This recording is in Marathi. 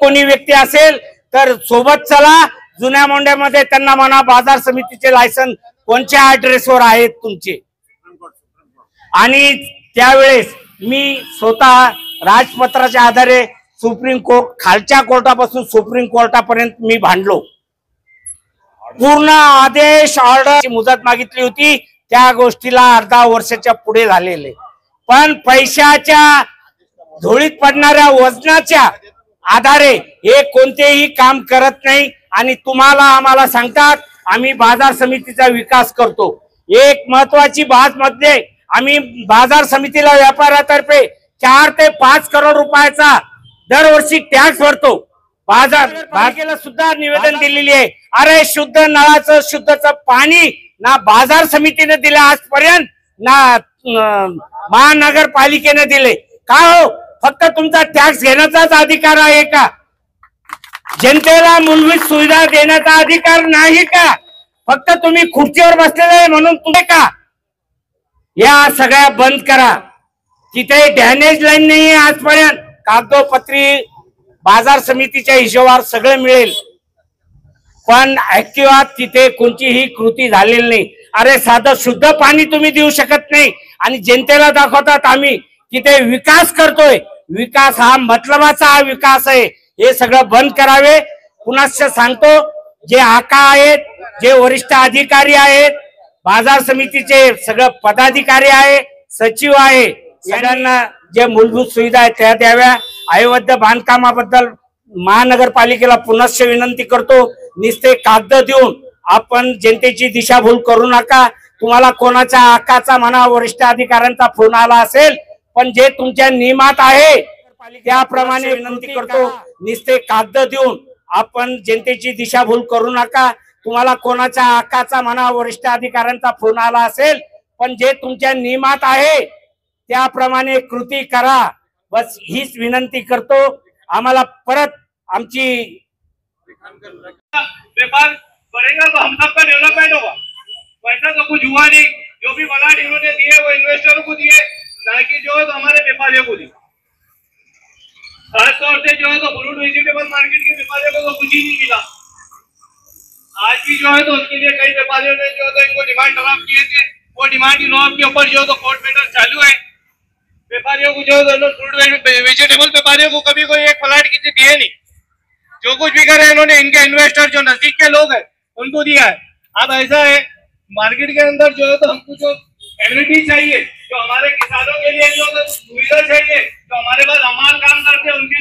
कोणी व्यक्ती असेल तर सोबत चला, जुन्या मोंढ्यामध्ये त्यांना म्हणा बाजार समितीचे लायसन कोणत्या ऍड्रेसवर आहेत तुमचे। आणि त्यावेळेस मी स्वतः राजपत्राच्या आधारे सुप्रीम कोर्ट, खालच्या कोर्टापासून सुप्रीम कोर्टापर्यंत मी भांडलो, पूर्ण आदेश ऑर्डर मुदत मागितली होती, त्या गोष्टीला अर्धा वर्षाच्या पुढे झालेले, पण पैशाच्या धुळीत पडणाऱ्या वजनाच्या आधारे हे कोणतेही काम करत नाही। आणि तुम्हाला आम्हाला सांगतात आम्ही बाजार समितीचा विकास करतो। एक महत्वाची बात मध्ये आम्ही बाजार समितीला व्यापाऱ्यातर्फे 4 ते 5 करोड रुपयाचा दरवर्षी टॅक्स भरतो। बाजार पालिकेला सुद्धा निवेदन दिलेली आहे, अरे शुद्ध नळाचं शुद्धचं पाणी ना बाजार समितीने दिले आजपर्यंत, ना महानगरपालिकेने दिले का हो? फक्त तुमचा टॅक्स घेण्याचाच अधिकार आहे का? जनतेला मूलभूत सुविधा देण्याचा अधिकार नाही का? फक्त तुम्ही खुर्चीवर बसलेले आहे म्हणून तुम्ही का? या सगळ्या बंद करा। तिथे डॅमेज लाईन नाही आहे आजपर्यंत, कागदोपत्री बाजार समितीच्या हिशोबावर सगळं मिळेल, पण ऍक्टिव्हात तिथे कोणतीही कृती झालेली नाही। अरे साधं शुद्ध पाणी तुम्ही देऊ शकत नाही आणि जनतेला दाखवतात आम्ही तिथे विकास करतोय। विकास हा मतलबाचा विकास आहे, हे सगळं बंद करावे। पुन्हा सांगतो, जे आका आहेत, जे वरिष्ठ अधिकारी आहेत, बाजार समितीचे सगळं पदाधिकारी आहे, सचिव आहे, सगळ्यांना जे मूलभूत सुविधा आहेत त्या द्याव्या। अयोध्या बांधकामाबद्दल महानगरपालिकेला पुनश्च विनंती करतो, नुसते कागद देऊन आपण जनतेची दिशाभूल करू नका। तुम्हाला कोणाच्या आकाचा म्हणा वरिष्ठ अधिकाऱ्यांचा फोन आला असेल, पण जे तुमच्या नियमात आहे त्याप्रमाणे विनंती करतो, नुसते कागद देऊन आपण जनतेची दिशाभूल करू नका। तुम्हाला कोणाच्या आकाचा म्हणा वरिष्ठ अधिकाऱ्यांचा फोन आला असेल, पण जे तुमच्या नियमात आहे त्याप्रमाणे कृती करा, बस हीच विनंती करतो। आम्हाला परत आमची व्यापार बढ़ेगा तो हम सबका डेवलपमेंट होगा। पैसा तो कुछ हुआ नहीं, जो भी प्लाट इन्होंने दिए वो इन्वेस्टरों को दिए, ना कि जो है तो हमारे व्यापारियों को दिए। खासतौर से जो है तो फ्रूट वेजिटेबल मार्केट के व्यापारियों को तो कुछ ही नहीं मिला। आज भी जो है तो उसके लिए कई व्यापारियों ने जो है तो इनको डिमांड ड्राफ्ट किए थे, वो डिमांड ड्राफ्ट के ऊपर जो है तो कोर्ट मैटर चालू है। व्यापारियों को जो है फ्रूट वेजिटेबल व्यापारियों को कभी कोई एक प्लाट किसी दिए नहीं, जो कुछ भी करे इन्होंने इनके इन्वेस्टर जो नजदीक के लोग हैं उनको दिया है। अब ऐसा है मार्केट के अंदर जो है तो हमको जो एम्यूनिटी चाहिए, जो हमारे किसानों के लिए जो सुविधा चाहिए, जो हमारे पास अमान काम करते हैं उनके